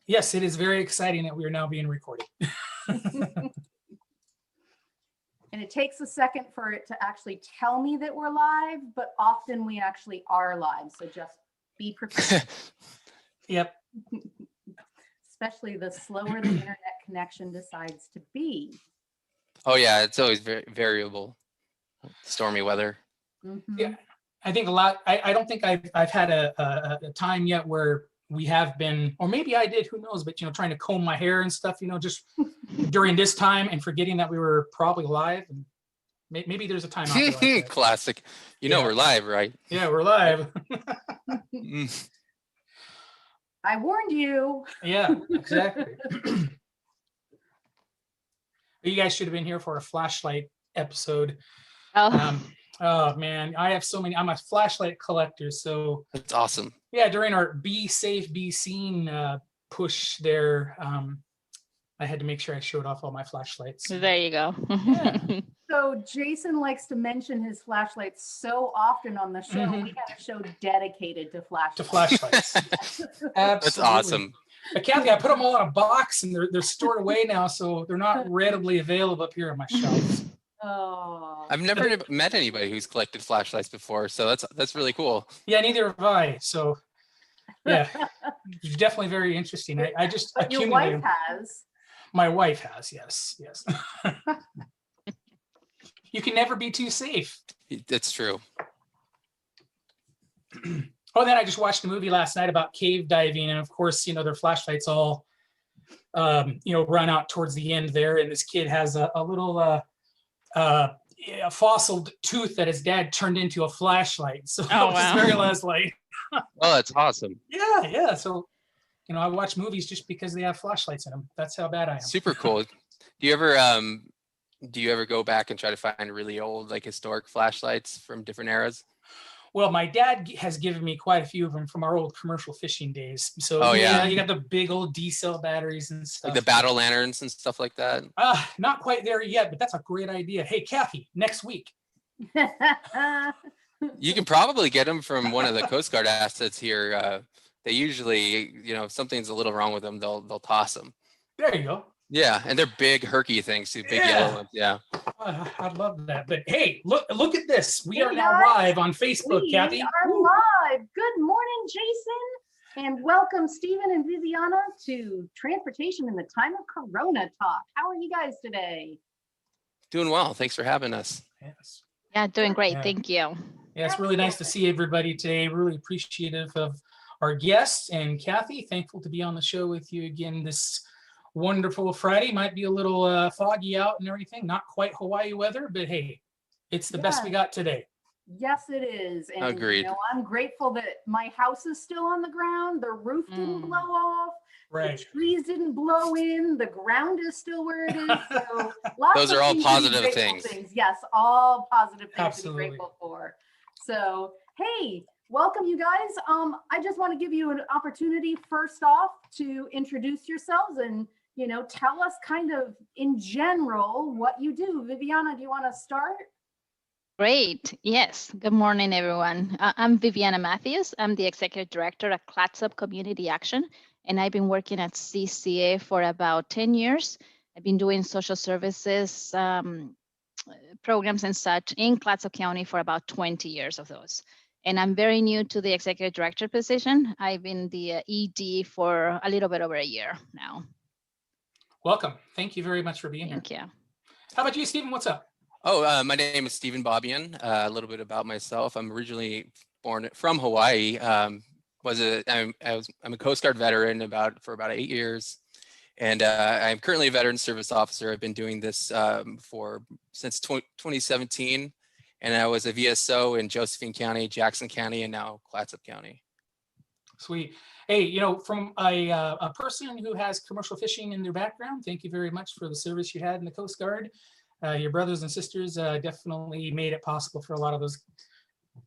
Yes, it is very exciting that we are now being recorded. And it takes a second for it to actually tell me that we're live, but often we actually are live. So just be prepared. Yep. Especially the slower the internet connection decides to be. Oh yeah, it's always very variable. Stormy weather. Mm-hmm. Yeah, I think a lot. I don't think I've had a time yet where we have been, or maybe I did, who knows, but trying to comb my hair and stuff, just during this time and forgetting that we were probably live. And maybe there's a time out there like that. Classic. Yeah. We're live, right? Yeah, we're live. I warned you. Yeah, exactly. You guys should have been here for a flashlight episode. Oh man, I have so many. I'm a flashlight collector, so that's awesome. Yeah, during our Be Safe, Be Seen push there, I had to make sure I showed off all my flashlights. There you go. Yeah. So Jason likes to mention his flashlights so often on the show. Mhm. We had a show dedicated to flashlights. To flashlights. That's awesome. But Kathy, I put them all in a box and they're stored away now, so they're not readily available up here on my shelves. Oh. I've never met anybody who's collected flashlights before, so that's really cool. Yeah, neither have I. So yeah, it's definitely very interesting. I just But your accumulate wife them. has. My wife has, yes. You can never be too safe. That's true. Oh, then I just watched a movie last night about cave diving, and of course, their flashlights all, run out towards the end there, and this kid has a little a fossiled tooth that his dad turned into a flashlight. So Oh, it was wow. very last light. Oh, that's awesome. Yeah. So, I watch movies just because they have flashlights in them. That's how bad I am. Super cool. Do you ever go back and try to find really old, like historic flashlights from different eras? Well, my dad has given me quite a few of them from our old commercial fishing days. So Oh, yeah. you got the big old D-cell batteries and stuff. Like the battle lanterns and stuff like that? Not quite there yet, but that's a great idea. Hey, Kathy, next week. You can probably get them from one of the Coast Guard assets here. They usually, if something's a little wrong with them, they'll toss them. There you go. Yeah, and they're big, herky things too, big yellow ones. Yeah. I'd love that. But hey, look at this. We are Hey, now guys. live on Facebook, We Kathy. are Woo. live. Good morning, Jason. And welcome, Stephen and Viviana, to Transportation in the Time of Corona Talk. How are you guys today? Doing well. Thanks for having us. Yes. Yeah, doing great. Yeah. Thank you. Yeah, it's really nice to see everybody today. Really appreciative of our guests and Kathy. Thankful to be on the show with you again this wonderful Friday. Might be a little foggy out and everything. Not quite Hawaii weather, but hey, it's the best we got today. Yes, it is. And Agreed. I'm grateful that my house is still on the ground. The roof didn't blow off. Right. The trees didn't blow in. The ground is still where it is. So lots Those of are all things to be positive grateful things. Yes, all positive things Absolutely. to be grateful for. So, hey, welcome you guys. I just want to give you an opportunity first off to introduce yourselves and tell us kind of in general what you do. Viviana, do you want to start? Great. Yes. Good morning, everyone. I'm Viviana Matthews. I'm the Executive Director at Clatsop Community Action, and I've been working at CCA for about 10 years. I've been doing social services programs and such in Clatsop County for about 20 years of those. And I'm very new to the Executive Director position. I've been the ED for a little bit over a year now. Welcome. Thank you very much for being here. Thank you. How about you, Stephen? What's up? Oh, my name is Stephen Bobian. A little bit about myself. I'm originally born from Hawaii. I'm a Coast Guard veteran for about 8 years. And I'm currently a veteran service officer. I've been doing this since 2017. And I was a VSO in Josephine County, Jackson County, and now Clatsop County. Sweet. Hey, from a person who has commercial fishing in their background, thank you very much for the service you had in the Coast Guard. Your brothers and sisters definitely made it possible for a lot of those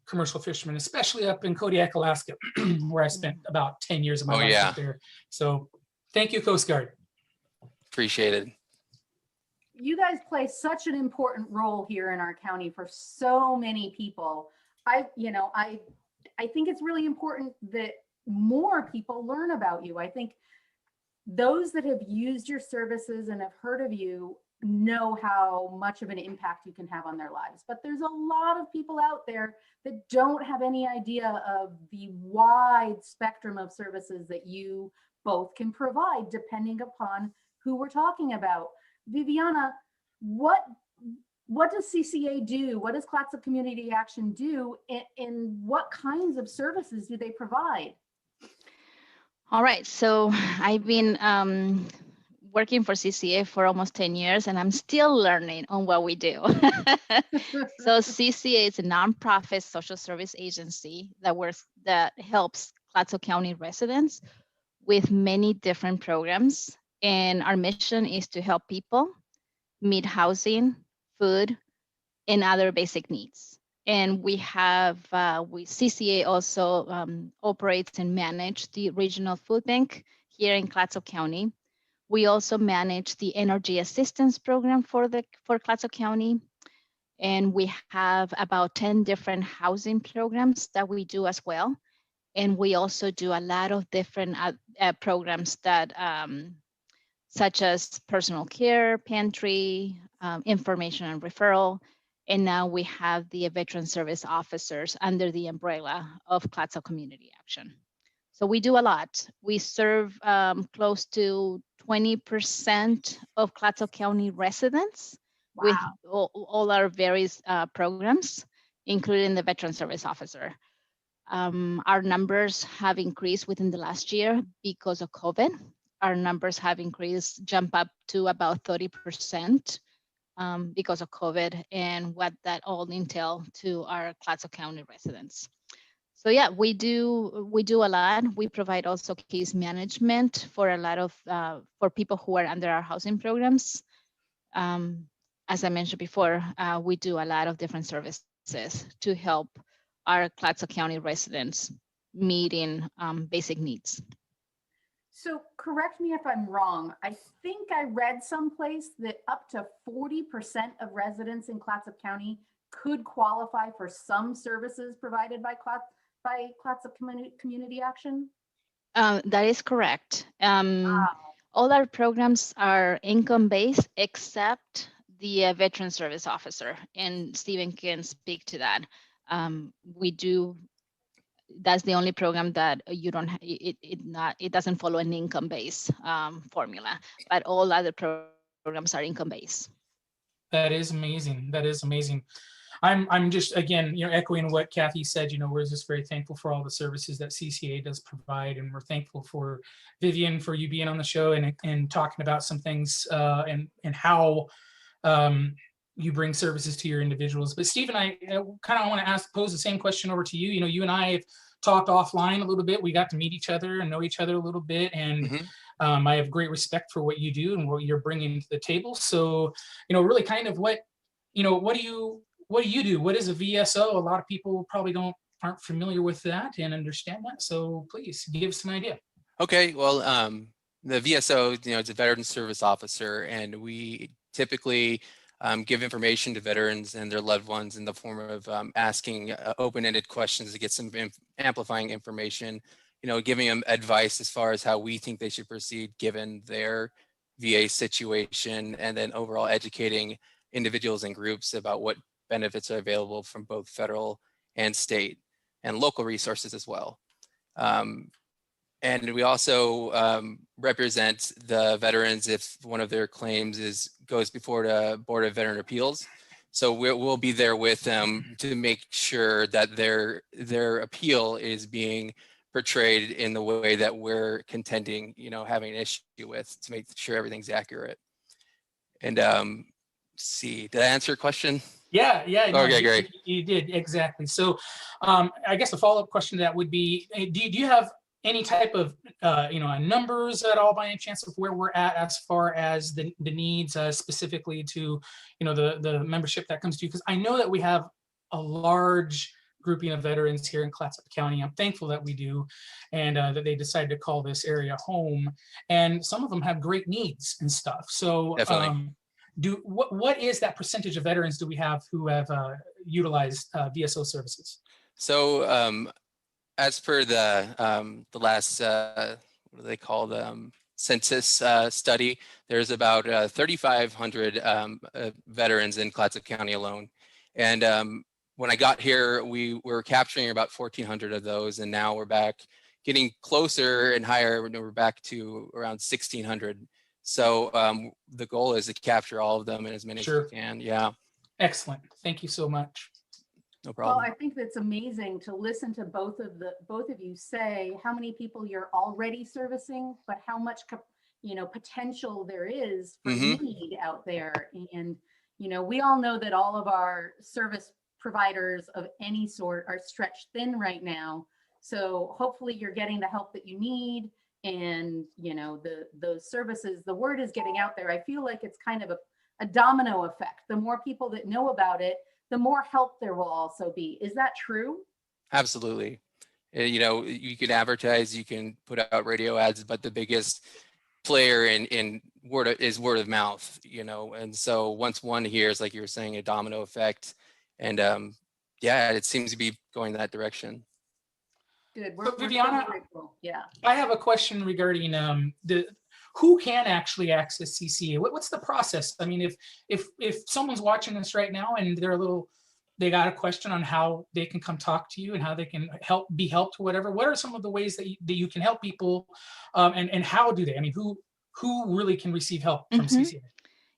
commercial fishermen, especially up in Kodiak, Alaska, where I spent about 10 years of my life up there. So thank you, Coast Guard. Appreciate it. You guys play such an important role here in our county for so many people. I think it's really important that more people learn about you. I think those that have used your services and have heard of you know how much of an impact you can have on their lives. But there's a lot of people out there that don't have any idea of the wide spectrum of services that you both can provide depending upon who we're talking about. Viviana, what does CCA do? What does Clatsop Community Action do? And what kinds of services do they provide? All right, so I've been working for CCA for almost 10 years, and I'm still learning on what we do. So CCA is a nonprofit social service agency that helps Clatsop County residents with many different programs. And our mission is to help people meet housing, food, and other basic needs. And we CCA also operates and manages the regional food bank here in Clatsop County. We also manage the energy assistance program for Clatsop County. And we have about 10 different housing programs that we do as well. And we also do a lot of different programs that such as personal care, pantry, information and referral. And now we have the veteran service officers under the umbrella of Clatsop Community Action. So we do a lot. We serve close to 20% of Clatsop County residents. Wow. With all our various programs, including the veteran service officer. Our numbers have increased within the last year because of COVID. Our numbers have increased, jump up to about 30% because of COVID and what that all entail to our Clatsop County residents. So yeah, we do a lot. We provide also case management for a lot of for people who are under our housing programs. As I mentioned before, we do a lot of different services to help our Clatsop County residents meeting basic needs. So correct me if I'm wrong. I think I read someplace that up to 40% of residents in Clatsop County could qualify for some services provided by Clatsop Community Action. That is correct. All our programs are income-based except the veteran service officer, and Stephen can speak to that. That's the only program that you don't it doesn't follow an income-based formula, but all other programs are income-based. That is amazing. That is amazing. I'm just, again, echoing what Kathy said. We're just very thankful for all the services that CCA does provide, and we're thankful for Vivian for you being on the show and talking about some things and how you bring services to your individuals. But Stephen, I kind of want to pose the same question over to you. You and I have talked offline a little bit. We got to meet each other and know each other a little bit, and I have great respect for what you do and what you're bringing to the table. So, really kind of what do you do? What is a VSO? A lot of people probably aren't familiar with that and understand that. So please give us an idea. Okay, well, the VSO, it's a veteran service officer, and we typically give information to veterans and their loved ones in the form of asking open-ended questions to get some amplifying information, giving them advice as far as how we think they should proceed given their VA situation, and then overall educating individuals and groups about what benefits are available from both federal and state and local resources as well. And we also represent the veterans if one of their claims goes before the Board of Veteran Appeals. So we'll be there with them to make sure that their appeal is being portrayed in the way that we're contending, having an issue with, to make sure everything's accurate. And let's see, did I answer your question? Yeah. No, okay, great. You did, exactly. So I guess a follow-up question to that would be, do you have any type of numbers at all by any chance of where we're at as far as the needs specifically to the membership that comes to you? Because I know that we have a large grouping of veterans here in Clatsop County. I'm thankful that we do, and that they decided to call this area home, and some of them have great needs and stuff. So definitely. What is that percentage of veterans do we have who have utilized VSO services? So as per the last, what do they call them? census study, there's about 3,500 veterans in Clatsop County alone. And when I got here, we were capturing about 1,400 of those, and now we're back getting closer and higher. We're back to around 1,600. So the goal is to capture all of them and as many as we can. Yeah. Excellent. Thank you so much. No problem. Well, I think that's amazing to listen to both of you say how many people you're already servicing, but how much potential there is for need out there. And we all know that all of our service providers of any sort are stretched thin right now. So hopefully you're getting the help that you need, and those services, the word is getting out there. I feel like it's kind of a domino effect. The more people that know about it, the more help there will also be. Is that true? Absolutely. You can advertise, you can put out radio ads, but the biggest player in word of mouth, and so once one hears, like you were saying, a domino effect, and yeah, it seems to be going that direction. Good. So, Viviana, so grateful. Yeah. I have a question regarding who can actually access CCA. What's the process? I mean, if someone's watching this right now and they got a question on how they can come talk to you and how they can be helped or whatever, what are some of the ways that you can help people, and how do they? I mean, who really can receive help from CCA?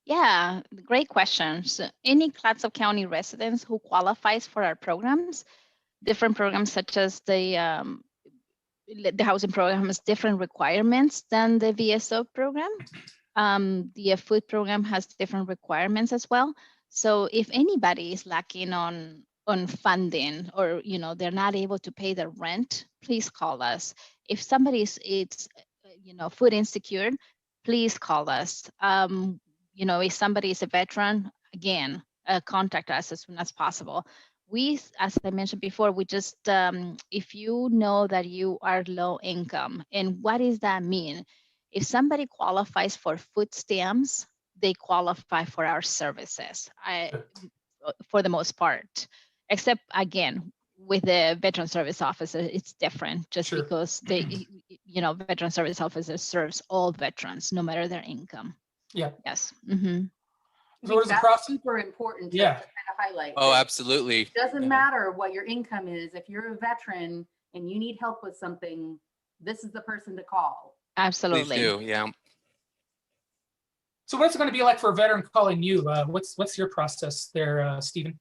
Yeah, great questions. Any Clatsop County residents who qualifies for our programs, different programs such as the housing program has different requirements than the VASO program. The food program has different requirements as well. So if anybody is lacking on funding, or they're not able to pay their rent, please call us. If somebody's food insecure, please call us. If somebody is a veteran, again, contact us as soon as possible. As I mentioned before, we just, if you know that you are low income, and what does that mean? If somebody qualifies for food stamps, they qualify for our services, for the most part, except again, with the veteran service officer, it's different just because they, veteran service officer serves all veterans, no matter their income. Yeah. Yes. So what is the process? Super important to kind of highlight. Oh, absolutely. It doesn't matter what your income is. If you're a veteran and you need help with something, this is the person to call. Absolutely. Please do. Yeah. So what's it going to be like for a veteran calling you? What's your process there, Stephen?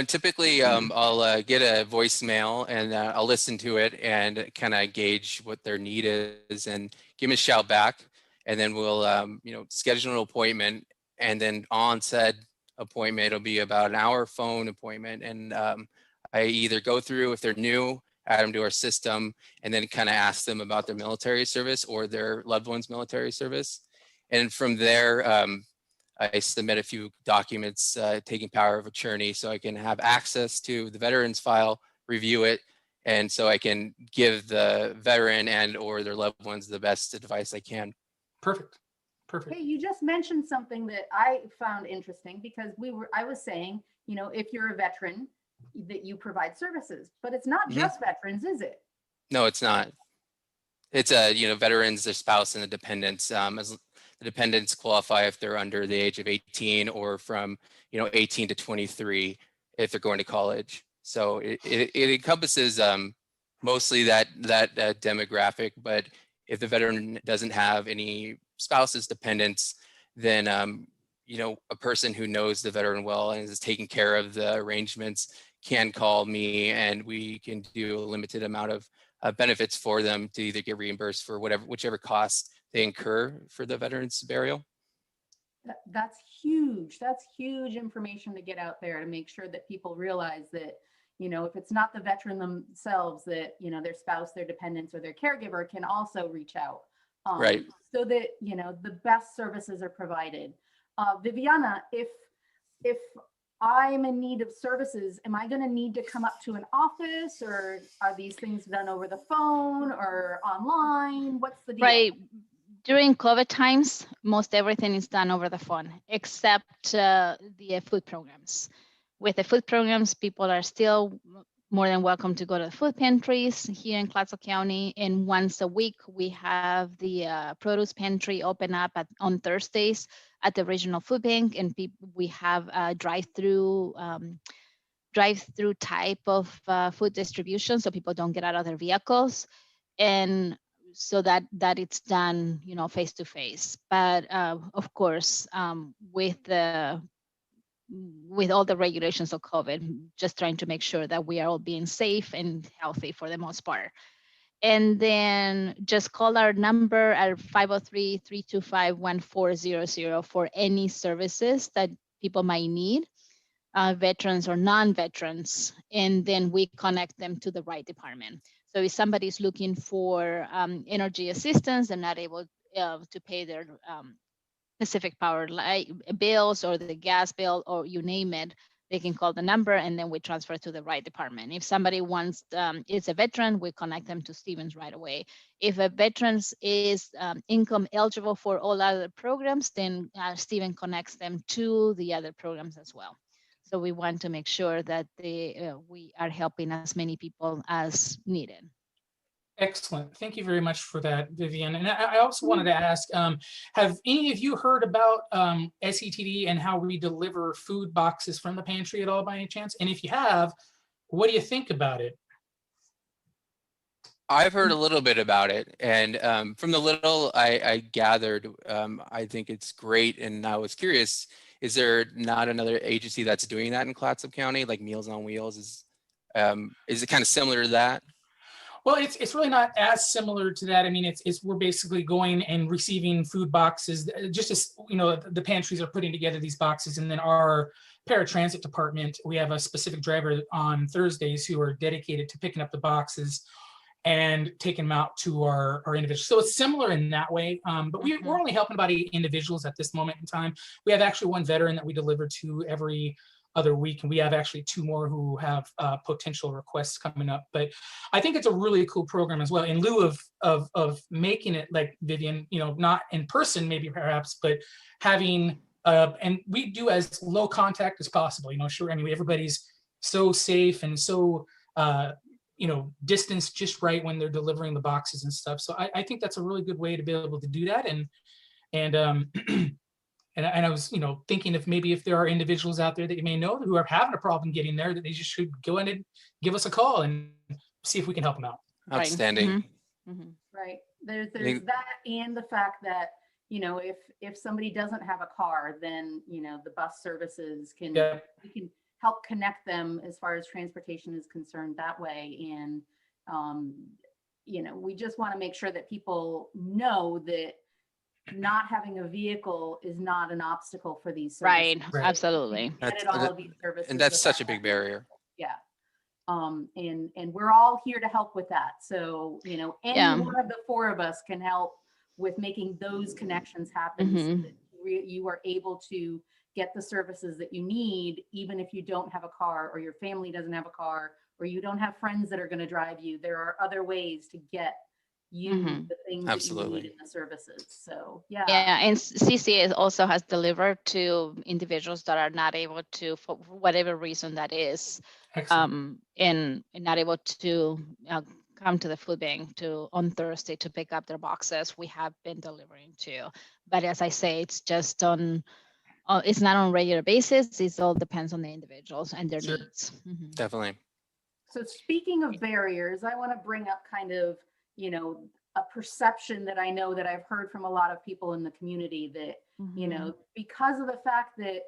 Typically, I'll get a voicemail, and I'll listen to it and kind of gauge what their need is and give them a shout back. And then we'll, schedule an appointment. And then on said appointment, it'll be about an hour phone appointment. And I either go through, if they're new, add them to our system, and then kind of ask them about their military service or their loved one's military service. And from there, I submit a few documents taking power of attorney so I can have access to the veteran's file, review it, and so I can give the veteran and or their loved ones the best advice I can. Perfect. Hey, you just mentioned something that I found interesting, because I was saying, if you're a veteran, that you provide services, but it's not just veterans, is it? No, it's not. It's veterans, their spouse, and the dependents. As the dependents qualify if they're under the age of 18 or from 18 to 23 if they're going to college. So it encompasses mostly that demographic. But if the veteran doesn't have any spouses, dependents, then a person who knows the veteran well and is taking care of the arrangements can call me, and we can do a limited amount of benefits for them to either get reimbursed for whichever costs they incur for the veteran's burial. That's huge. That's huge information to get out there, to make sure that people realize that, if it's not the veteran themselves, that, their spouse, their dependents, or their caregiver can also reach out. Right. So that, the best services are provided. Viviana, if I'm in need of services, am I going to need to come up to an office, or are these things done over the phone or online? What's the deal? Right. During COVID times, most everything is done over the phone, except the food programs. With the food programs, people are still more than welcome to go to the food pantries here in Clatsop County. And once a week, we have the produce pantry open up on Thursdays at the regional food bank, and we have a drive-through type of food distribution, so people don't get out of their vehicles, and so that it's done, face to face. But of course, with all the regulations of COVID, just trying to make sure that we are all being safe and healthy for the most part. And then just call our number at 503-325-1400 for any services that people might need, veterans or non-veterans, and then we connect them to the right department. So if somebody's looking for energy assistance, they're not able to pay their Pacific Power light bills or the gas bill or you name it, they can call the number and then we transfer to the right department. If somebody wants, is a veteran, we connect them to Stevens right away. If a veteran is income eligible for all other programs, then Steven connects them to the other programs as well. So we want to make sure that we are helping as many people as needed. Excellent. Thank you very much for that, Vivian. And I also wanted to ask, have any of you heard about SETD and how we deliver food boxes from the pantry at all by any chance? And if you have, what do you think about it? I've heard a little bit about it, and from the little I gathered, I think it's great. And I was curious, is there not another agency that's doing that in Clatsop County, like Meals on Wheels? Is it kind of similar to that? Well, it's really not as similar to that. I mean, it's we're basically going and receiving food boxes, just as the pantries are putting together these boxes, and then our paratransit department, we have a specific driver on Thursdays who are dedicated to picking up the boxes and taking them out to our individuals. So it's similar in that way, but we're only helping about 8 individuals at this moment in time. We have actually one veteran that we deliver to every other week, and we have actually 2 more who have potential requests coming up. But I think it's a really cool program as well, in lieu of making it like Vivian, not in person maybe perhaps, but having and we do as low contact as possible. Sure, I mean, everybody's so safe and so distance just right when they're delivering the boxes and stuff. So I think that's a really good way to be able to do that. And I was, thinking if there are individuals out there that you may know who are having a problem getting there, that they just should go in and give us a call and see if we can help them out. Outstanding. Mm-hmm. Mm-hmm. Right. There's that, and the fact that, if somebody doesn't have a car, then, the bus services we can help connect them as far as transportation is concerned that way. And, we just want to make sure that people know that not having a vehicle is not an obstacle for these services. Right. Absolutely. All of these services, and that's such a big barrier. Yeah. And we're all here to help with that. So, any one of the 4 of us can help with making those connections happen, so that you are able to get the services that you need, even if you don't have a car, or your family doesn't have a car, or you don't have friends that are going to drive you. There are other ways to get you the things Absolutely. that you need in the services. So yeah. And CCA also has delivered to individuals that are not able to, for whatever reason that is, and not able to come to the food bank on Thursday to pick up their boxes. We have been delivering to, but as I say, it's just it's not on a regular basis. It all depends on the individuals and their needs. Mm-hmm. Definitely. So speaking of barriers, I want to bring up kind of, a perception that I know that I've heard from a lot of people in the community that, because of the fact that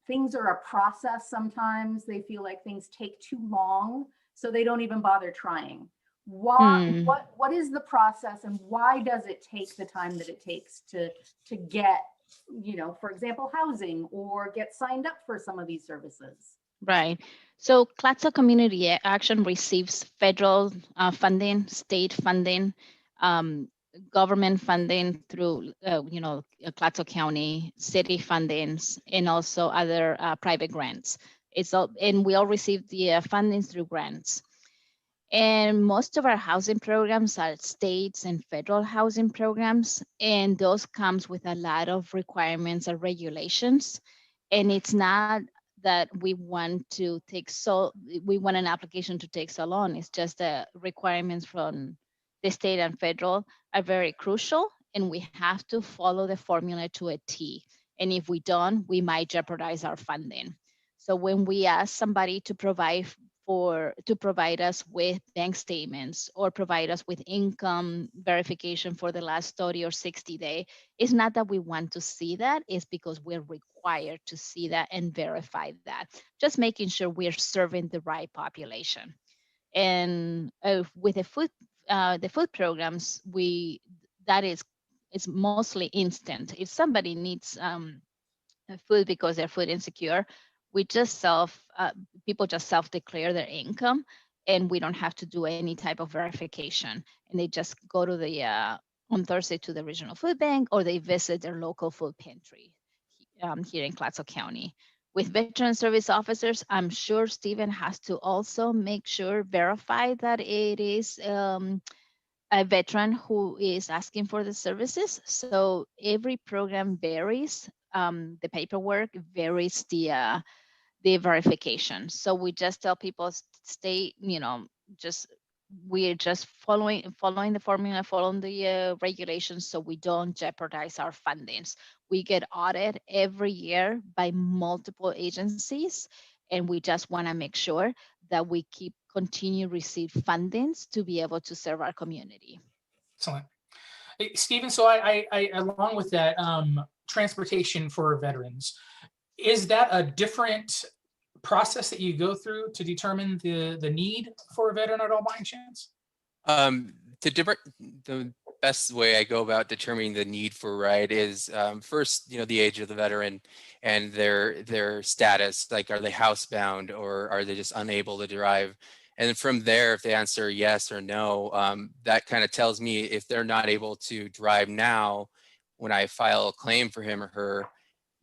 things are a process, sometimes they feel like things take too long, so they don't even bother trying. Why? What is the process, and why does it take the time that it takes to get, for example, housing, or get signed up for some of these services? Right. So Clatsop Community Action receives federal funding, state funding, government funding through, Clatsop County, city fundings, and also other private grants. And we all receive the funding through grants. And most of our housing programs are states and federal housing programs, and those comes with a lot of requirements and regulations. And it's not that we want an application to take so long. It's just the requirements from the state and federal are very crucial, and we have to follow the formula to a T. And if we don't, we might jeopardize our funding. So when we ask somebody to provide us with bank statements or provide us with income verification for the last 30 or 60 days, it's not that we want to see that, it's because we're required to see that and verify that. Just making sure we're serving the right population. And with the food programs, it's mostly instant. If somebody needs food because they're food insecure, people just self-declare their income, and we don't have to do any type of verification. And they just go to the on Thursday to the regional food bank, or they visit their local food pantry here in Clatsop County. With veteran service officers, I'm sure Stephen has to also verify that it is a veteran who is asking for the services. So every program varies. The paperwork varies the verification. So we just tell people stay, we're just following the formula, following the regulations, so we don't jeopardize our fundings. We get audited every year by multiple agencies, and we just want to make sure that we continue receive fundings to be able to serve our community. Excellent. Hey, Stephen, so I along with that, transportation for veterans, is that a different process that you go through to determine the need for a veteran at all by any chance? The best way I go about determining the need for a ride is first, the age of the veteran and their status. Like, are they housebound or are they just unable to drive? And then from there, if they answer yes or no, that kind of tells me if they're not able to drive now, when I file a claim for him or her,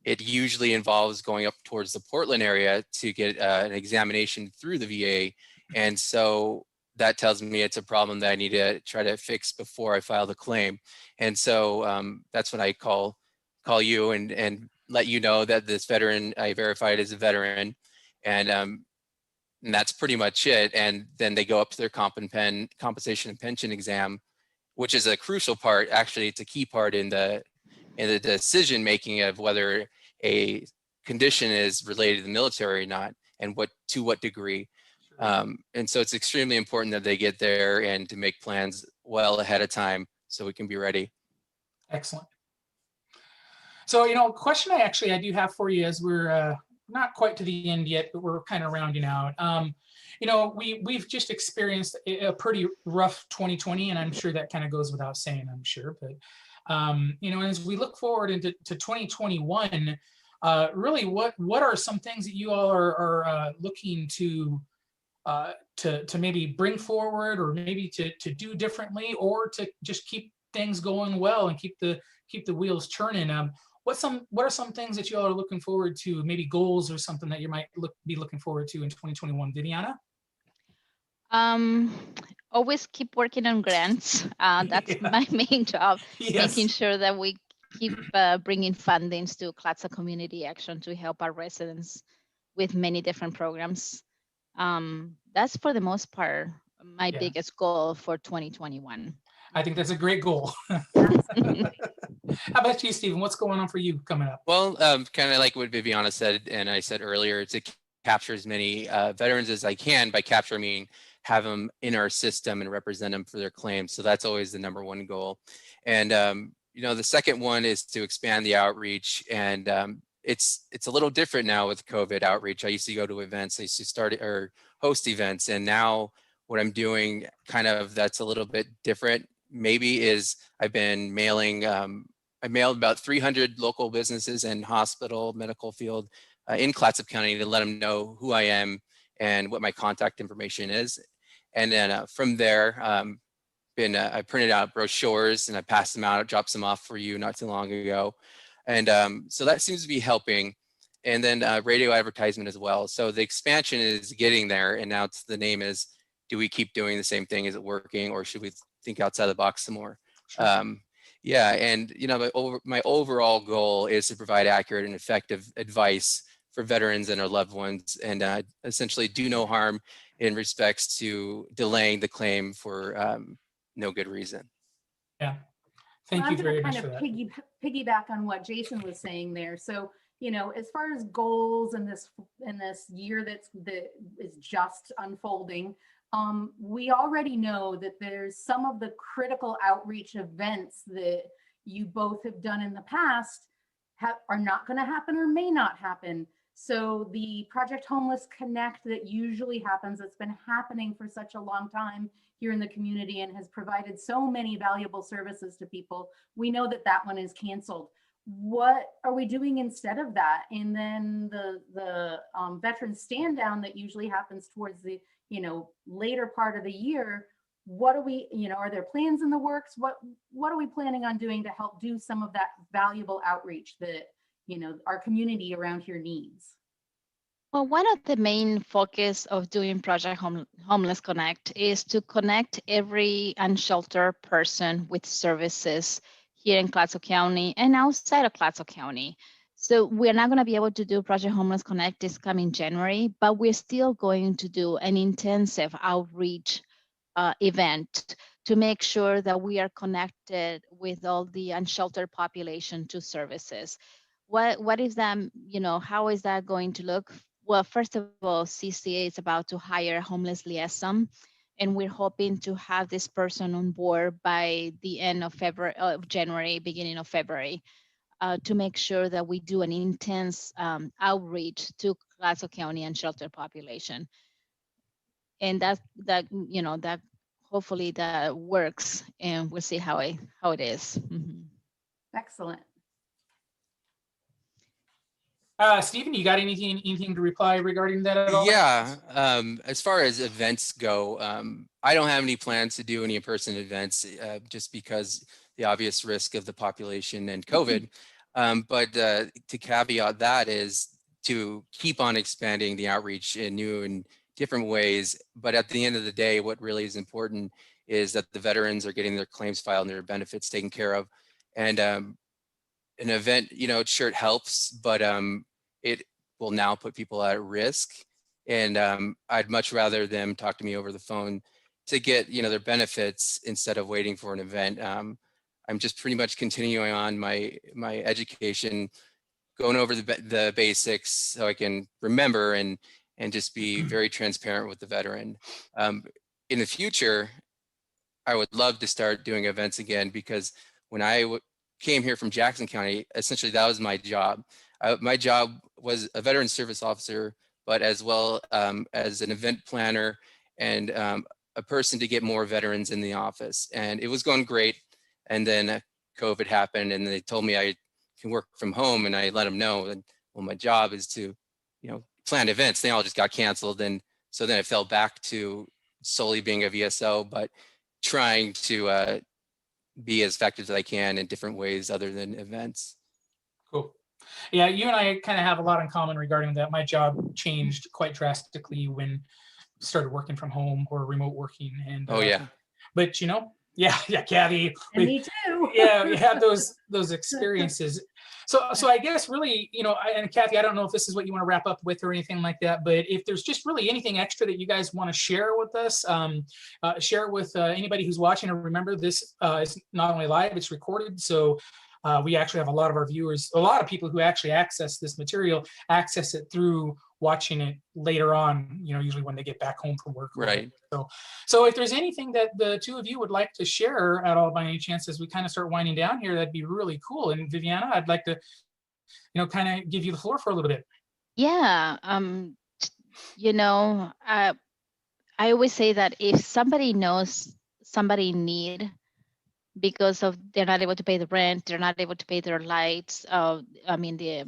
it usually involves going up towards the Portland area to get an examination through the VA. And so that tells me it's a problem that I need to try to fix before I file the claim. And so that's when I call you and let you know that this veteran I verified is a veteran. And that's pretty much it. And then they go up to their compensation and pension exam, which is a crucial part. Actually, it's a key part in the decision making of whether a condition is related to the military or not, and to what degree. And so it's extremely important that they get there and to make plans well ahead of time so we can be ready. Excellent. So, a question I do have for you, as we're not quite to the end yet, but we're kind of rounding out. We've just experienced a pretty rough 2020, and I'm sure that kind of goes without saying, I'm sure. But, as we look forward into 2021, really, what are some things that you all are looking to maybe bring forward, or maybe to do differently, or to just keep things going well and keep the wheels churning? What are some things that you all are looking forward to, maybe goals or something that you might be looking forward to in 2021? Viviana? Always keep working on grants. That's my main job, Yes. making sure that we keep bringing fundings to Clatsop Community Action to help our residents with many different programs. That's for the most part my biggest goal for 2021. I think that's a great goal. How about you, Stephen? What's going on for you coming up? Well, kind of like what Viviana said, and I said earlier, to capture as many veterans as I can. By capture, I mean have them in our system and represent them for their claims. So that's always the number one goal. And the second one is to expand the outreach. And it's a little different now with COVID outreach. I used to go to events. I used to start or host events, and now what I'm doing kind of that's a little bit different maybe is I've been mailing. I mailed about 300 local businesses and hospital medical field in Clatsop County to let them know who I am and what my contact information is. And then from there, I printed out brochures and I passed them out, dropped them off for you not too long ago. And so that seems to be helping. And then radio advertisement as well. So the expansion is getting there. And now the name is, do we keep doing the same thing? Is it working, or should we think outside the box some more? Sure. Yeah, and my overall goal is to provide accurate and effective advice for veterans and our loved ones, and essentially do no harm in respects to delaying the claim for no good reason. Yeah. Thank you I'm very going much to for kind that. of piggyback on what Jason was saying there. So, you know, as far as goals in this year that is just unfolding, we already know that there's some of the critical outreach events that you both have done in the past are not going to happen or may not happen. So the Project Homeless Connect that usually happens, that's been happening for such a long time here in the community and has provided so many valuable services to people, we know that that one is canceled. What are we doing instead of that? And then the veteran stand down that usually happens towards the, you know, later part of the year. What are we, you know, are there plans in the works? What are we planning on doing to help do some of that valuable outreach that, you know, our community around here needs? Well, one of the main focus of doing Project Homeless Connect is to connect every unsheltered person with services here in Clatsop County and outside of Clatsop County. So we're not going to be able to do Project Homeless Connect this coming January, but we're still going to do an intensive outreach event to make sure that we are connected with all the unsheltered population to services. What is that, you know, how is that going to look? Well, first of all, CCA is about to hire a homeless liaison, and we're hoping to have this person on board by the end of January, beginning of February, to make sure that we do an intense outreach to Clatsop County unsheltered population. And that you know, that hopefully that works, and we'll see how it is. Mm-hmm. Excellent. Stephen, you got anything to reply regarding that at all? Yeah, as far as events go, I don't have any plans to do any in-person events just because the obvious risk of the population and COVID. But to caveat that is to keep on expanding the outreach in new and different ways. But at the end of the day, what really is important is that the veterans are getting their claims filed and their benefits taken care of. And an event, you know, sure, it helps, but it will now put people at risk. And I'd much rather them talk to me over the phone to get, you know, their benefits instead of waiting for an event. I'm just pretty much continuing on my education, going over the basics so I can remember and just be very transparent with the veteran. In the future, I would love to start doing events again, because when I came here from Jackson County, essentially that was my job. My job was a veteran service officer, but as well as an event planner and a person to get more veterans in the office. And it was going great. And then COVID happened, and they told me I can work from home, and I let them know that, well, my job is to, you know, plan events. They all just got canceled. And so then I fell back to solely being a VSO, but trying to be as effective as I can in different ways other than events. Cool. Yeah, you and I kind of have a lot in common regarding that. My job changed quite drastically when I started working from home or remote working. And Oh yeah. But you know, yeah, Kathy. And me too. Yeah, we have those experiences. So I guess really, you know, and Kathy, I don't know if this is what you want to wrap up with or anything like that, but if there's just really anything extra that you guys want to share with us, share it with anybody who's watching. And remember, this is not only live, it's recorded. So we actually have a lot of our viewers, a lot of people who actually access this material, access it through watching it later on, you know, usually when they get back home from work. Right. So if there's anything that the two of you would like to share at all by any chance as we kind of start winding down here, that'd be really cool. And Viviana, I'd like to, you know, kind of give you the floor for a little bit. Yeah. You know, I always say that if somebody knows somebody in need because of they're not able to pay the rent, they're not able to pay their lights, I mean the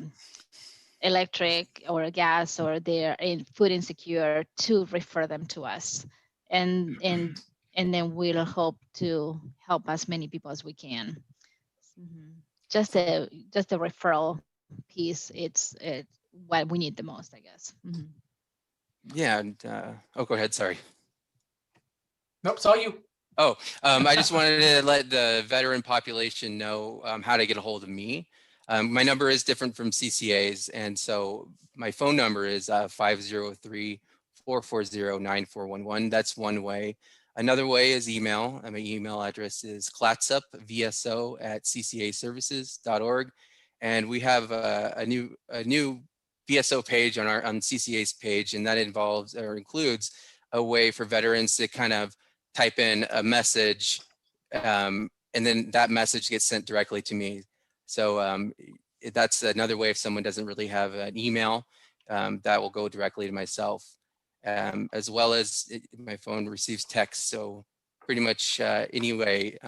electric or gas, or they're in food insecure, to refer them to us, and then we'll hope to help as many people as we can. Just the referral piece, it's what we need the most, I guess. Yeah. And oh, go ahead. Sorry. Nope, it's all you. Oh, I just wanted to let the veteran population know how to get a hold of me. My number is different from CCA's, and so my phone number is 503-440-9411. That's one way. Another way is email. My email address is clatsop@ccaservices.org, and we have a new VSO page on CCA's page, and that involves or includes a way for veterans to kind of type in a message, and then that message gets sent directly to me. So that's another way if someone doesn't really have an email, that will go directly to myself, as well as my phone receives text. So pretty much any way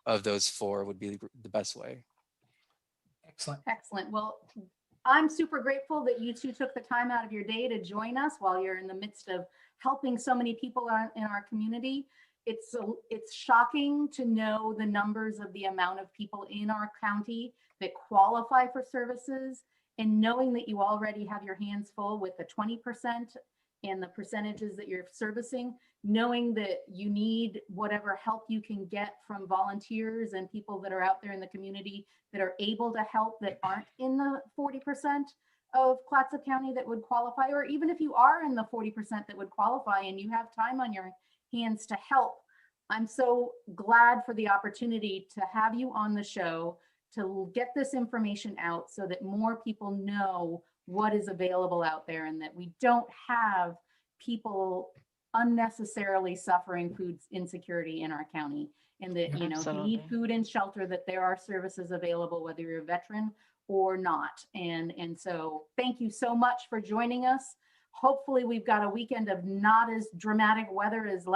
of those four would be the best way. Excellent. Excellent. Well, I'm super grateful that you two took the time out of your day to join us while you're in the midst of helping so many people in our community. It's shocking to know the numbers of the amount of people in our county that qualify for services, and knowing that you already have your hands full with the 20% and the percentages that you're servicing, knowing that you need whatever help you can get from volunteers and people that are out there in the community that are able to help, that aren't in the 40% of Clatsop County that would qualify, or even if you are in the 40% that would qualify and you have time on your hands to help. I'm so glad for the opportunity to have you on the show to get this information out so that more people know what is available out there, and that we don't have people unnecessarily suffering food insecurity in our county, and that, you know, if you need food and shelter, that there are services available, whether you're a veteran or not. And so thank you so much for joining us. Hopefully we've got a weekend of not as dramatic weather as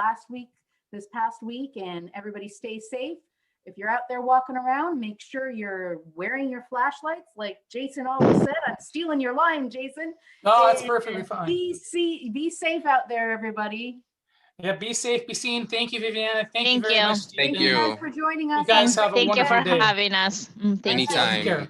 this past week, and everybody stay safe. If you're out there walking around, make sure you're wearing your flashlights. Like Jason always said, I'm stealing your line, Jason. No, that's perfectly fine. Be safe out there, everybody. Yeah, be safe, be seen. Thank you, Viviana. Thank you very much. Thank Thank you you guys for joining us. You guys have a Thank you for wonderful day. having us. Thank you. Anytime. Take care.